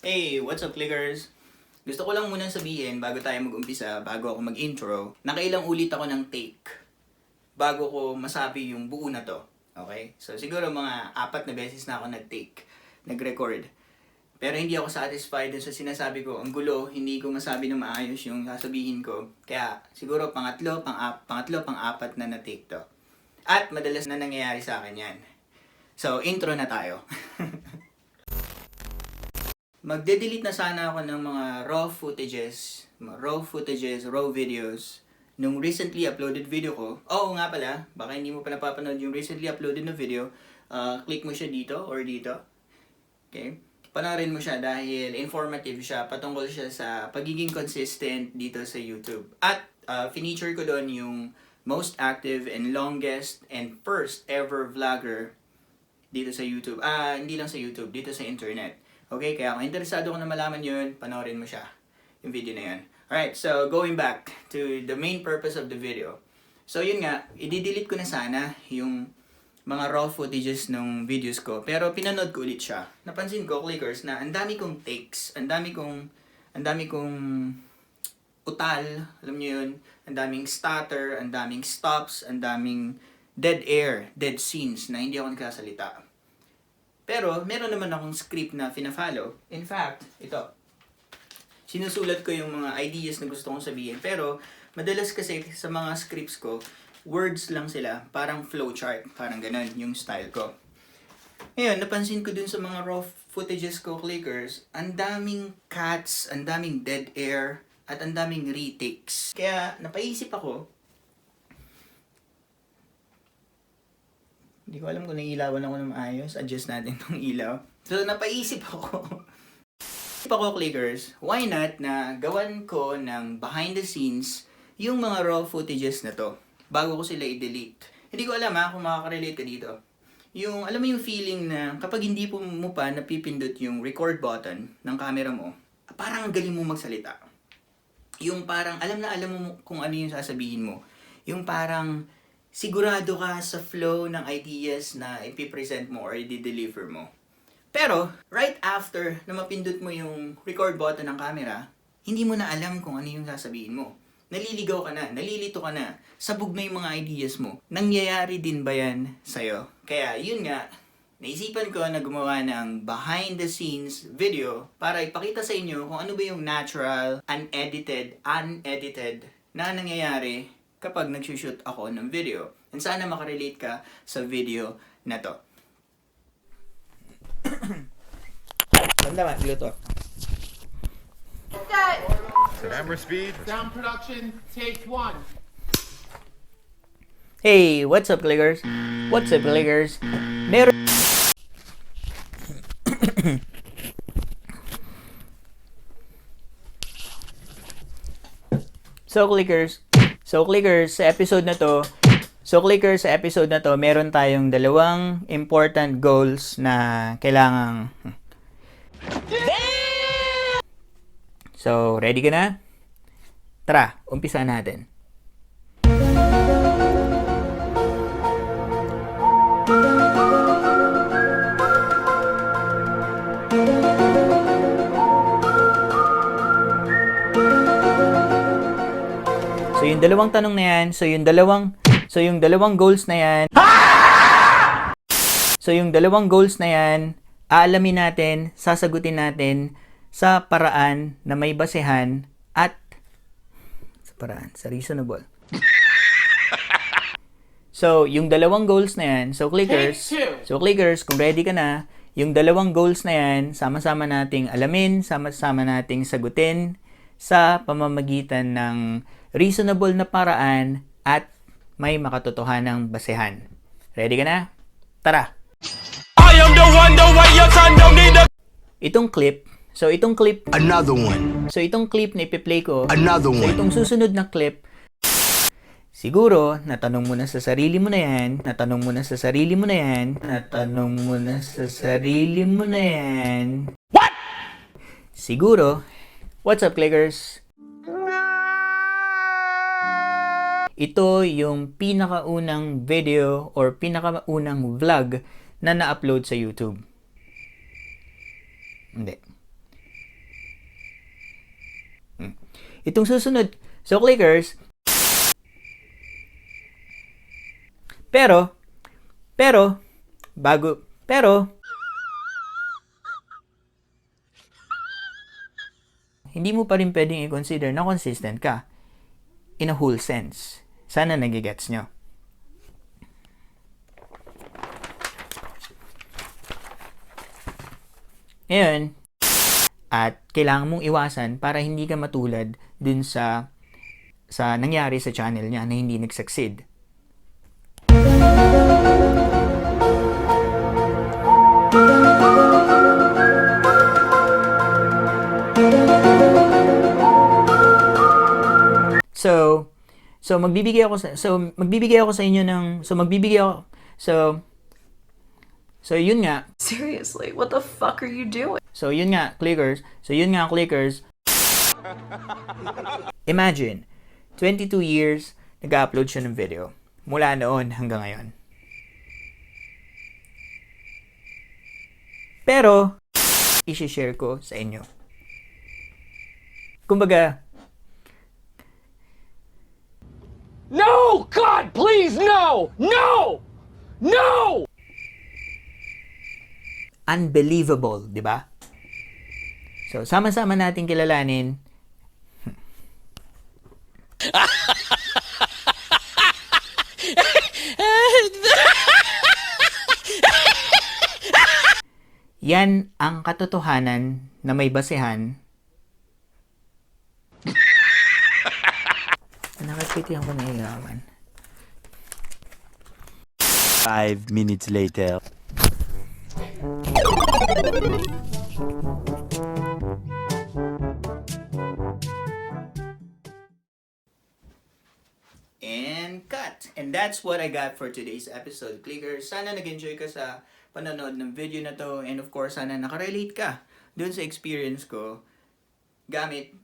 Hey, what's up clickers? Gusto ko lang munang sabihin bago tayo mag-umpisa, bago ako mag-intro, nakailang ulit ako ng take bago ko masabi yung buo na to. Okay? So siguro mga 4 na beses na ako nag-take, nag-record. Pero hindi ako satisfied dun sa sinasabi ko. Ang gulo, hindi ko masabi na maayos yung sasabihin ko. Kaya siguro pangatlo, pang-apat na na-take to. At madalas na nangyayari sa akin yan. So, intro na tayo. Magde-delete na sana ako ng mga raw videos nung recently uploaded video ko. Oo nga pala, baka hindi mo pa napapanood yung recently uploaded na video. Click mo siya dito or dito. Okay? Panoorin mo siya dahil informative siya, patungkol siya sa pagiging consistent dito sa YouTube. At feature ko doon yung most active and longest and first ever vlogger dito sa YouTube. Hindi lang sa YouTube, dito sa internet. Okay, kaya kung interesado ka na malaman yun, panoorin mo siya, yung video na yun. Alright, so going back to the main purpose of the video. So yun nga, i-delete ko na sana yung mga raw footages ng videos ko, pero pinanood ko ulit siya. Napansin ko, clickers, na ang dami kong takes, ang dami kong utal, alam niyo yun, ang daming stutter, ang daming stops, ang daming dead air, dead scenes na hindi ako nagkasalita. Pero, meron naman akong script na fina-follow. In fact, ito. Sinusulat ko yung mga ideas na gusto kong sabihin. Pero, madalas kasi sa mga scripts ko, words lang sila. Parang flowchart. Parang ganun yung style ko. Ngayon, napansin ko dun sa mga raw footages ko, clickers, ang daming cuts, ang daming dead air, at ang daming retakes. Kaya, napaisip ako, hindi ko alam kung nailawan ako ng maayos. Adjust natin tong ilaw. So, napaisip ako. Clickers, why not na gawan ko ng behind the scenes yung mga raw footages na to bago ko sila i-delete. Hindi ko alam kung makaka-relate ka dito. Yung, alam mo yung feeling na kapag hindi mo pa napipindot yung record button ng camera mo, parang ang galing mo magsalita. Yung parang, alam mo kung ano yung sasabihin mo. Yung parang, sigurado ka sa flow ng ideas na ipipresent mo or i-deliver mo. Pero, right after na mapindot mo yung record button ng camera, hindi mo na alam kung ano yung sasabihin mo. Naliligaw ka na, nalilito ka na, sabog na yung mga ideas mo. Nangyayari din ba yan sa'yo? Kaya, yun nga, naisipan ko na gumawa ng behind the scenes video para ipakita sa inyo kung ano ba yung natural, unedited na nangyayari kapag nagsushoot ako ng video. And sana makarelate ka sa video na to. Tanda luto. Camera speed. Sound production, take 1. Hey, what's up clickers? What's up clickers? Meron So clickers, sa episode na to, meron tayong dalawang important goals na kailangang... So, ready ka na? Tara, umpisa natin. So yung dalawang tanong na yan, so yung dalawang goals na yan, aalamin natin, sasagutin natin sa paraan na may basehan at sa reasonable. So yung dalawang goals na yan, so clickers, kung ready ka na, yung dalawang goals na yan, sama-sama nating alamin, sama-sama nating sagutin sa pamamagitan ng reasonable na paraan at may makatotohanang basehan. Ready ka na? Tara! I am the one, the way your son don't need a... Itong clip, Another one. so itong clip na ipi-play ko, Another so one. itong susunod na clip, siguro, natanong mo na sa sarili mo na yan, What? Siguro, what's up clickers? Ito yung pinakaunang video or pinakaunang vlog na na-upload sa YouTube. Hindi. itong susunod. So, clickers, pero, hindi mo pa rin pwedeng i-consider na consistent ka in a whole sense. Sana nagigets nyo. Ngayon, at kailangan mong iwasan para hindi ka matulad dun sa nangyari sa channel niya na hindi nag-succeed. So magbibigay ako sa inyo ng So yun nga. Seriously, what the fuck are you doing? So yun nga, clickers. Imagine, 22 years nag-upload siya ng video mula noon hanggang ngayon. Pero i-share ko sa inyo. Kumbaga, No! God, please, no! No! No! unbelievable, di ba? So, sama-sama natin kilalanin. Yan ang katotohanan na may basehan. Nakakitiyan ko na ilaman. 5 minutes later. And cut! And that's what I got for today's episode, clickers. Sana nag-enjoy ka sa panonood ng video na to. And of course, sana nakarelate ka dun sa experience ko gamit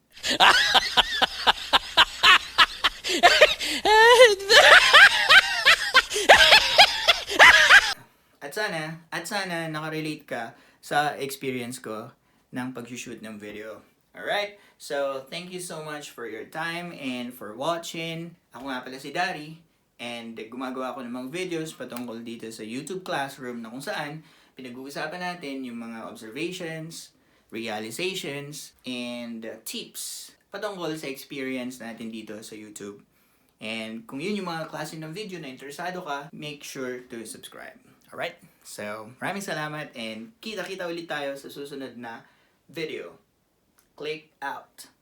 At sana nakarelate ka sa experience ko ng pag-shoot ng video. Alright? So, thank you so much for your time and for watching. Ako nga pala si Darry and gumagawa ako ng mga videos patungkol dito sa YouTube Classroom na kung saan pinag-uusapan natin yung mga observations, realizations, and tips patungkol sa experience natin dito sa YouTube. And kung yun yung mga klase ng video na interesado ka, make sure to subscribe. Alright? So, maraming salamat and kita-kita ulit tayo sa susunod na video. Click out.